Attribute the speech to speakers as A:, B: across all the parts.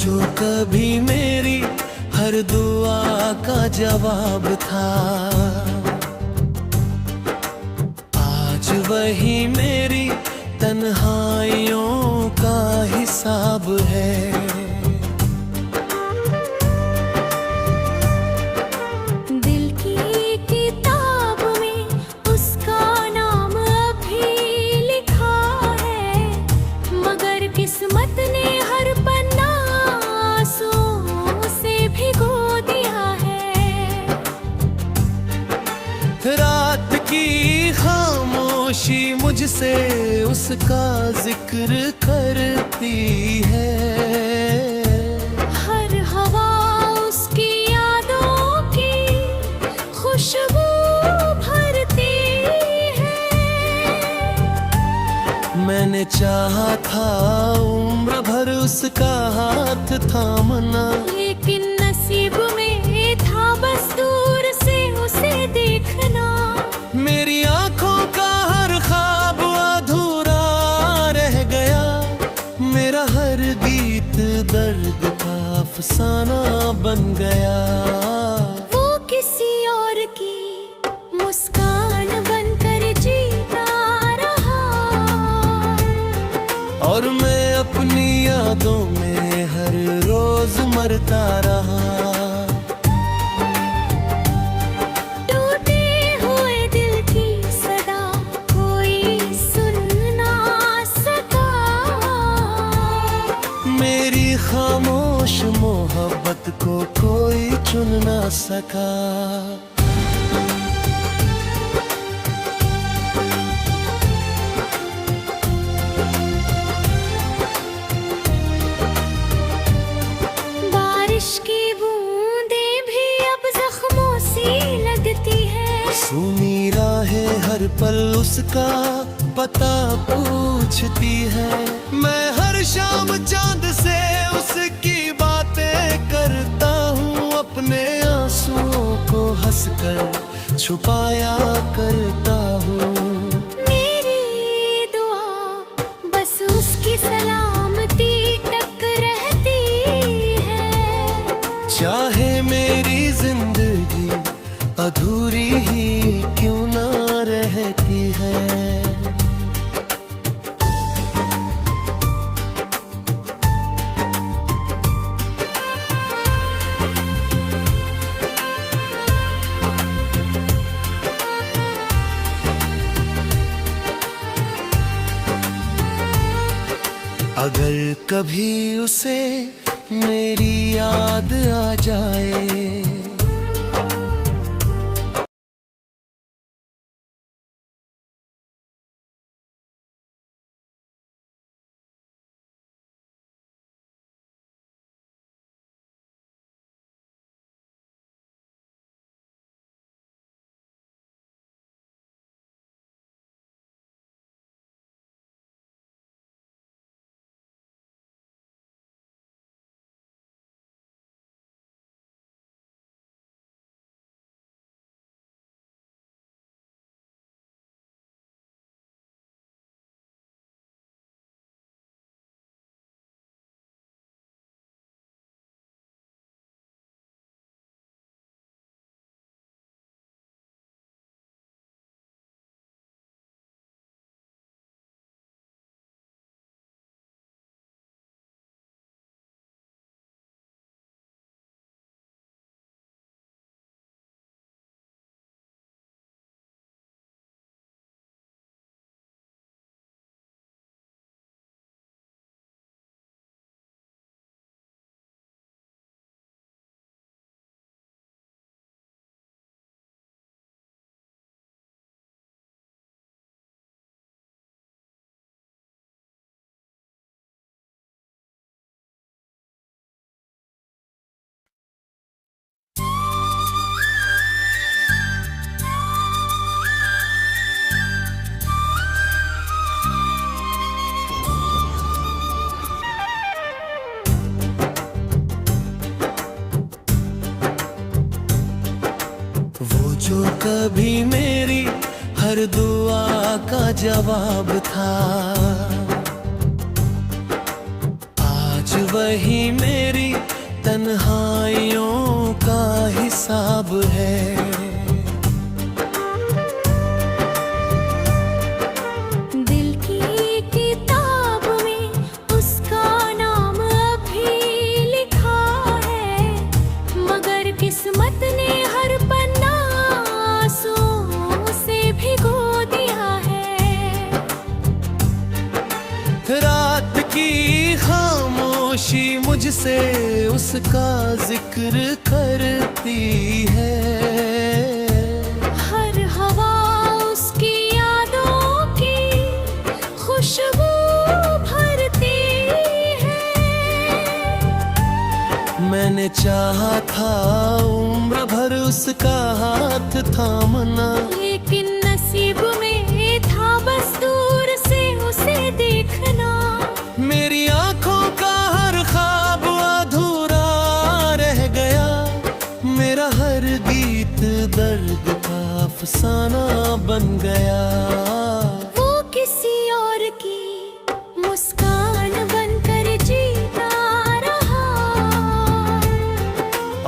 A: जो कभी मेरी हर दुआ का जवाब था, आज वही मेरी तन्हाइयों का हिसाब है।
B: दिल की किताब में उसका नाम अभी लिखा है, मगर किस्मत ने हर पन्ना आंसुओं से भिगो दिया है।
A: रात की खामोशी मुझसे उसका जिक्र करती है,
B: हर हवा उसकी यादों की खुशबू भरती है।
A: मैंने चाहा था उम्र भर उसका हाथ थामना,
B: लेकिन नसीब में था बस दूर से उसे देखना।
A: मेरी आंखों का हर ख्वाब अधूरा रह गया, मेरा हर गीत दर्द का अफसाना बन गया।
B: वो किसी और की मुस्कान बनकर जीता रहा,
A: और मैं अपनी यादों में हर रोज मरता रहा।
B: टूटे हुए दिल की सदा कोई सुन ना सका,
A: मेरी खामोश मोहब्बत को कोई चुन ना सका।
B: बारिश की बूंदें भी अब जख्मों सी लगती है,
A: सुनी राहें हर पल उसका पता पूछती है। मैं हर शाम चांद से उसकी बातें करता हूँ, अपने आंसुओं को हंसकर छुपाया करता हूँ।
B: मेरी दुआ बस उसकी सलामती तक रहती है।
A: चाहे मेरी जिंदगी अधूरी ही क्यों ना रहती है। अगर कभी उसे मेरी याद आ जाए, जो कभी मेरी हर दुआ का जवाब था, आज वही मेरी तन्हाइयों का हिसाब है।
B: दिल की किताब में उसका नाम अभी लिखा है, मगर किस्मत ने हर पन्ना आंसुओं से भिगो दिया है।
A: रात की खामोशी मुझसे उसका जिक्र करती है।
B: हर हवा उसकी यादों की खुशबू भरती है।
A: मैंने चाहा था उम्र भर उसका हाथ थामना,
B: लेकिन नसीब में था बस दूर से उसे देखना।
A: मेरी आंखों का हर ख्वाब अधूरा रह गया, मेरा हर गीत दर्द का अफसाना बन गया।
B: वो किसी और की मुस्कान बनकर जीता रहा,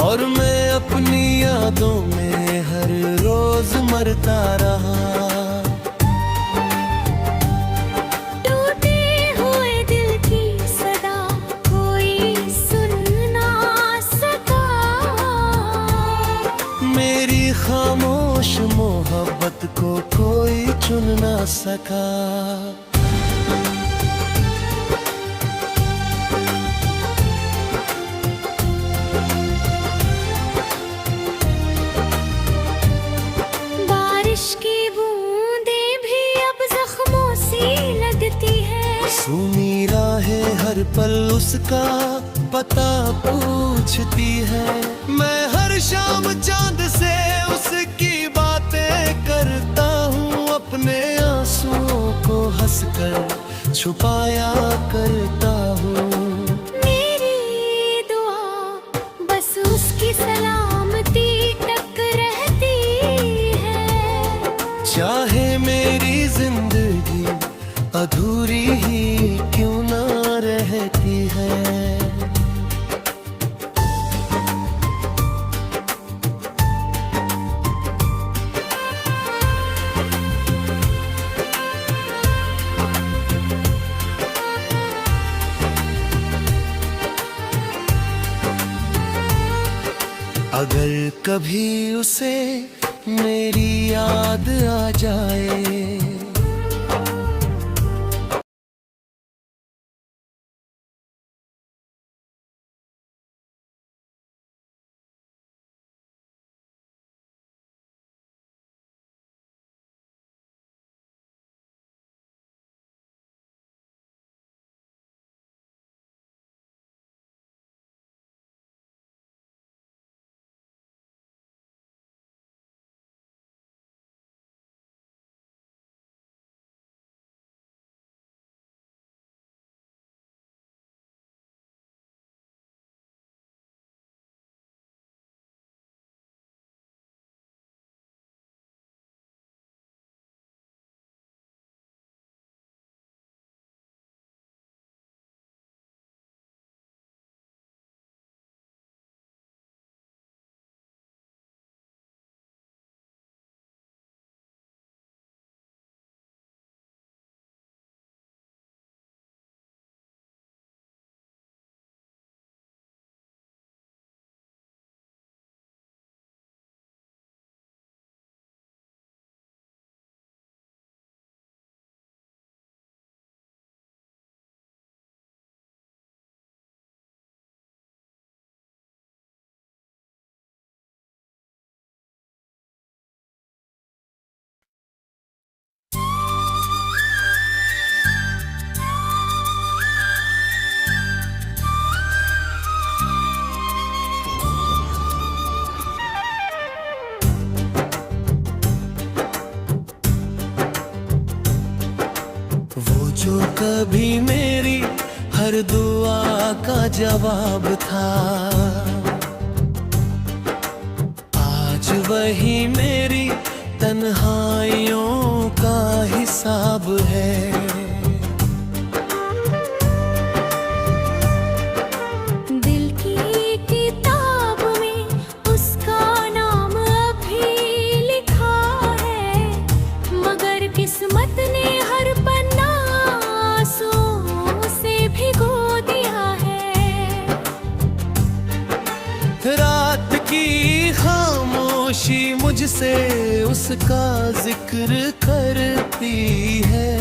A: और मैं अपनी यादों में हर रोज मरता रहा।
B: टूटे हुए दिल की सदा कोई सुन ना सका,
A: मेरी खामोश मोहब्बत को कोई चुन ना सका।
B: बारिश की बूंदें भी अब जख्मों सी लगती है।
A: सुनी राहें हर पल उसका पता पूछती है। मैं हर शाम चांद से उसकी बातें करता हूँ, अपने आंसुओं को हंसकर छुपाया करता हूँ।
B: मेरी दुआ बस उसकी सलामती तक रहती है।
A: चाहे मेरी जिंदगी अधूरी ही क्यों ना रहती है। अगर कभी उसे मेरी याद आ जाए, जो कभी मेरी हर दुआ का जवाब था, आज वही मेरी तन्हाइयों का हिसाब है।
B: दिल की
A: मुझसे उसका जिक्र करती है।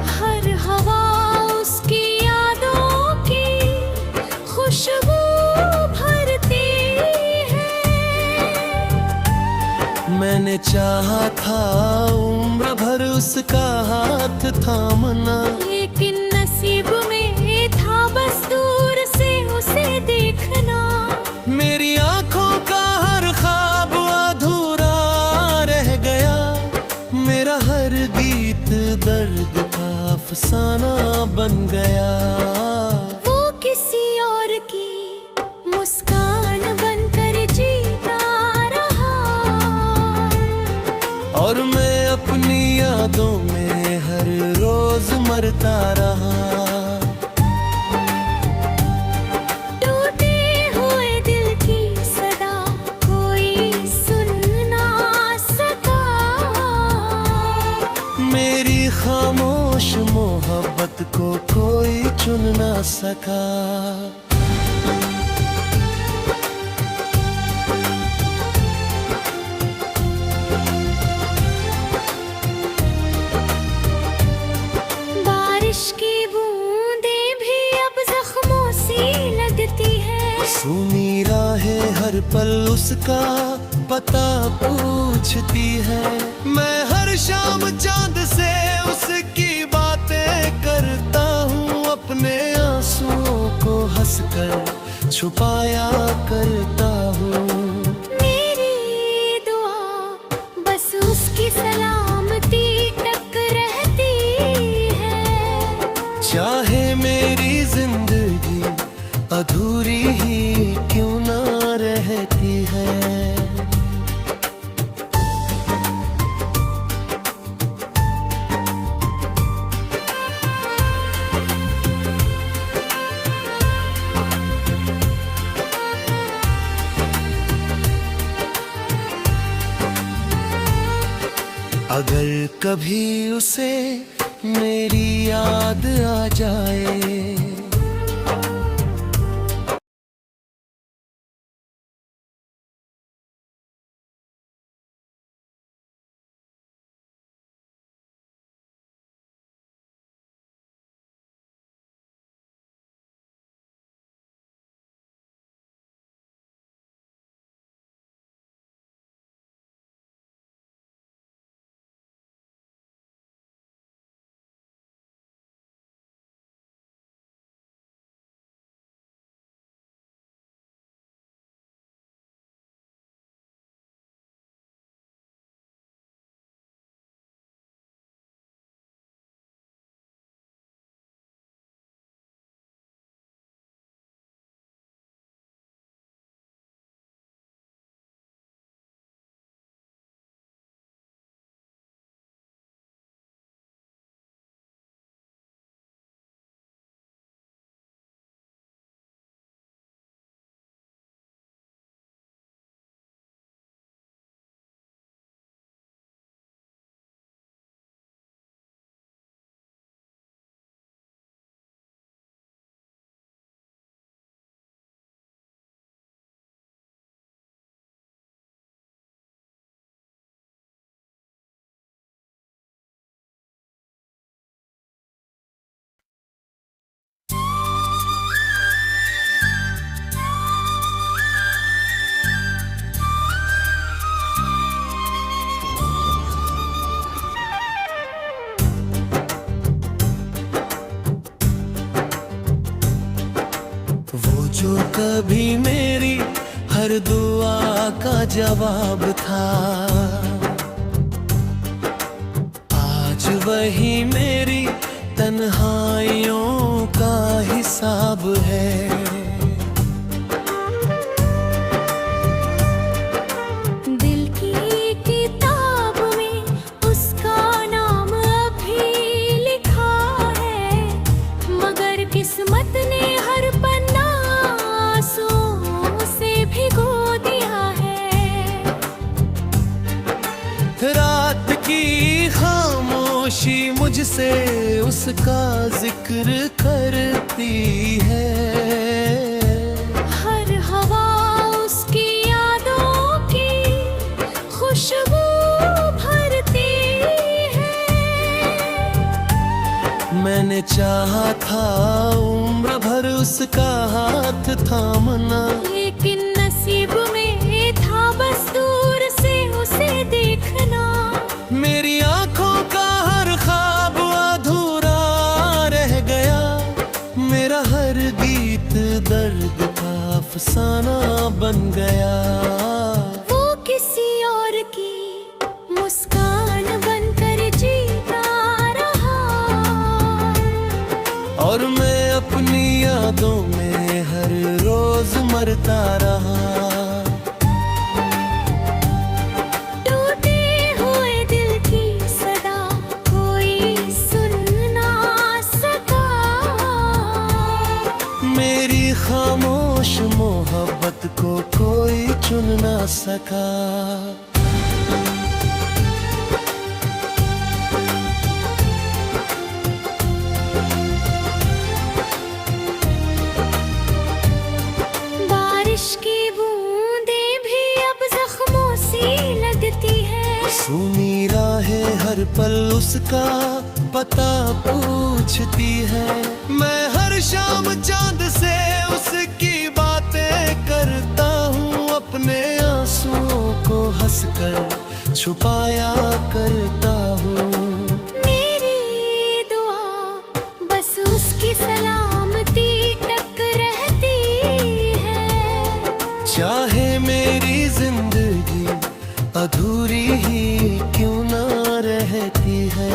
B: हर हवा उसकी यादों की खुशबू भरती है।
A: मैंने चाहा था उम्र भर उसका हाथ थामना,
B: लेकिन नसीब में था बस दूर से उसे देखना।
A: मेरी आंखों का हर ख्वाब अधूरा रह गया, मेरा हर गीत दर्द का अफसाना बन गया।
B: वो किसी और की मुस्कान बनकर जीता रहा,
A: और मैं अपनी यादों में हर रोज मरता रहा।
B: टूटे हुए दिल की सदा कोई सुन ना सका,
A: मेरी खामोश मोहब्बत को कोई चुन ना सका।
B: बारिश की बूंदें भी अब जख्मों सी लगती है।
A: सुनी राहें हर पल उसका पता पूछती है। मैं हर शाम चांद से उसकी बातें करता हूँ, अपने आंसुओं को हंसकर छुपाया करता हूँ।
B: मेरी दुआ बस उसकी सलामती तक रहती है।
A: चाहे मेरी जिंदगी अधूरी ही क्यों ना रहती है। अगर कभी उसे मेरी याद आ जाए, जो कभी मेरी हर दुआ का जवाब था, आज वही मेरी तन्हाइयों का हिसाब है।
B: दिल की किताब में उसका नाम अभी लिखा है, मगर किस्मत ने हर पन्ना आंसुओं से भिगो दिया है।
A: रात की खामोशी मुझसे उसका जिक्र करती है।
B: हर हवा उसकी यादों की
A: मैंने चाहा था उम्र भर उसका हाथ थामना,
B: लेकिन नसीब में था बस दूर से उसे देखना।
A: मेरी आंखों का हर ख्वाब अधूरा रह गया, मेरा हर गीत दर्द का अफसाना बन गया।
B: वो किसी और की मुस्कान बनकर जीता रहा,
A: और मैं अपनी यादों में हर रोज मरता रहा।
B: टूटे हुए दिल की सदा कोई सुन ना सका,
A: मेरी खामोश मोहब्बत को कोई चुन ना सका।
B: बारिश की बूंदें भी अब जख्मों सी लगती है,
A: सुनी राहें हर पल उसका पता पूछती है। मैं हर शाम चांद से उसकी बातें करता हूँ, अपने आंसुओं को हंसकर छुपाया करता हूँ।
B: मेरी दुआ बस उसकी सलामती तक रहती है।
A: चाहे मेरी जिंदगी अधूरी ही क्यों ना रहती है।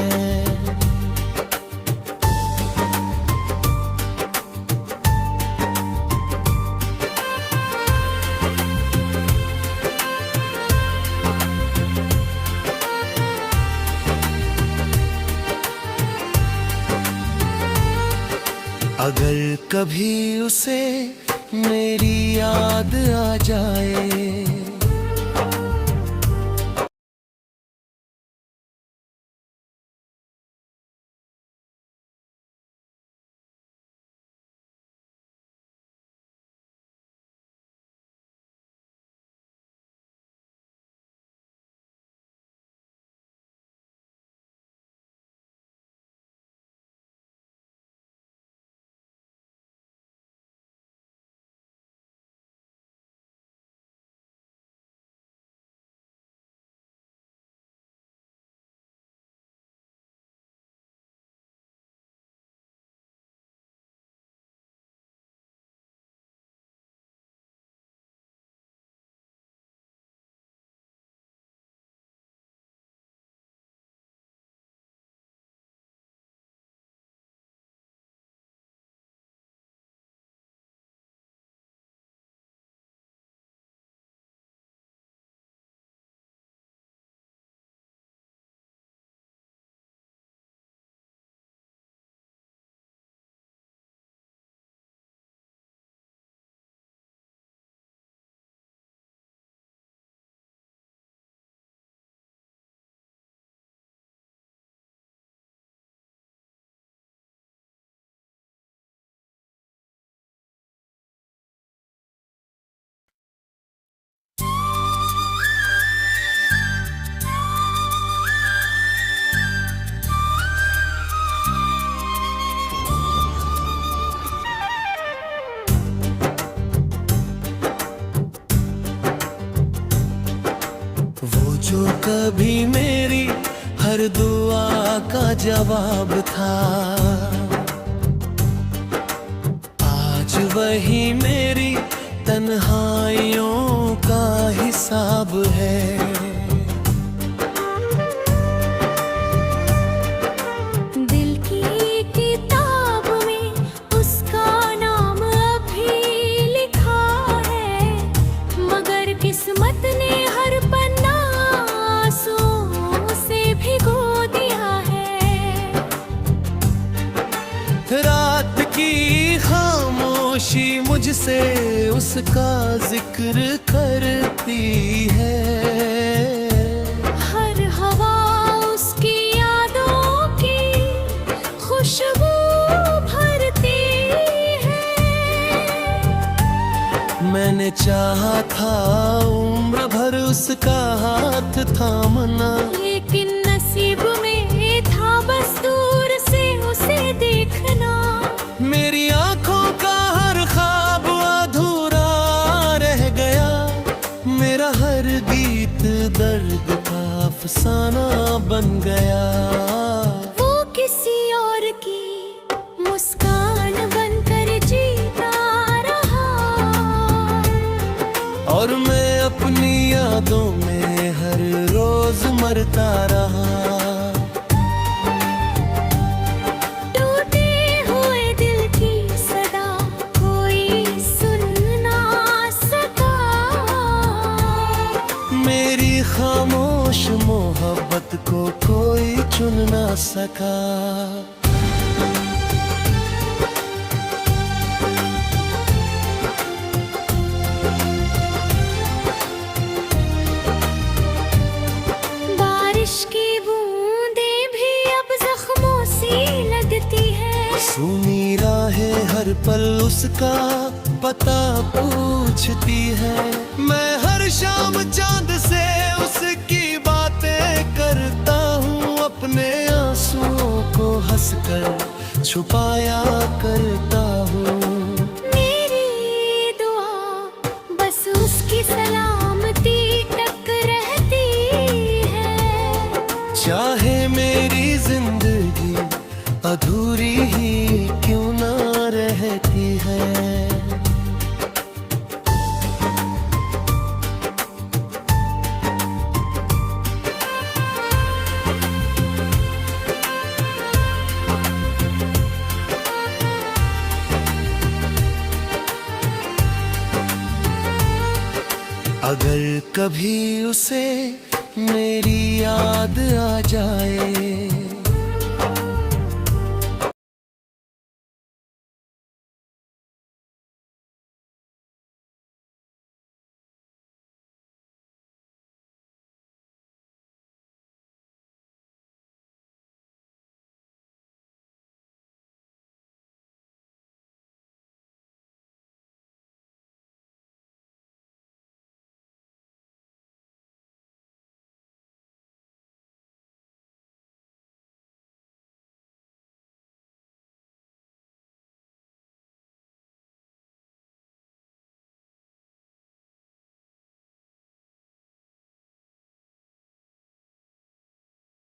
A: अगर कभी उसे मेरी याद आ जाए, वो जो कभी मेरी हर दुआ का जवाब था, आज वही मेरी तन्हाइयों का हिसाब है।
B: दिल की किताब में उसका नाम अभी लिखा है, मगर किस्मत ने हर पन्ना आंसुओं से भिगो दिया है।
A: रात की खामोशी मुझसे उसका जिक्र करती है,
B: हर हवा उसकी यादों की खुशबू भरती है।
A: मैंने चाहा था उम्र भर उसका हाथ थामना,
B: लेकिन नसीब में था बस दूर से से देखना।
A: मेरी आंखों का हर ख्वाब अधूरा रह गया, मेरा हर गीत दर्द का अफसाना बन गया।
B: वो किसी और की मुस्कान बनकर जीता रहा,
A: और मैं अपनी यादों में हर रोज मरता रहा।
B: टूटे हुए दिल की सदा कोई सुन ना सका,
A: मेरी खामोश मोहब्बत को कोई चुन ना सका।
B: बारिश की बूंदें भी अब जख्मों सी लगती है।
A: सुनी राहें हर पल उसका पता पूछती है। मैं हर शाम चांद से उसकी बातें करता हूँ, अपने आंसुओं को हंसकर छुपाया करता हूँ।
B: मेरी दुआ बस उसकी सलामती तक रहती है।
A: चाहे मेरी जिंदगी अधूरी ही क्यों ना रहती है। अगर कभी उसे मेरी याद आ जाए,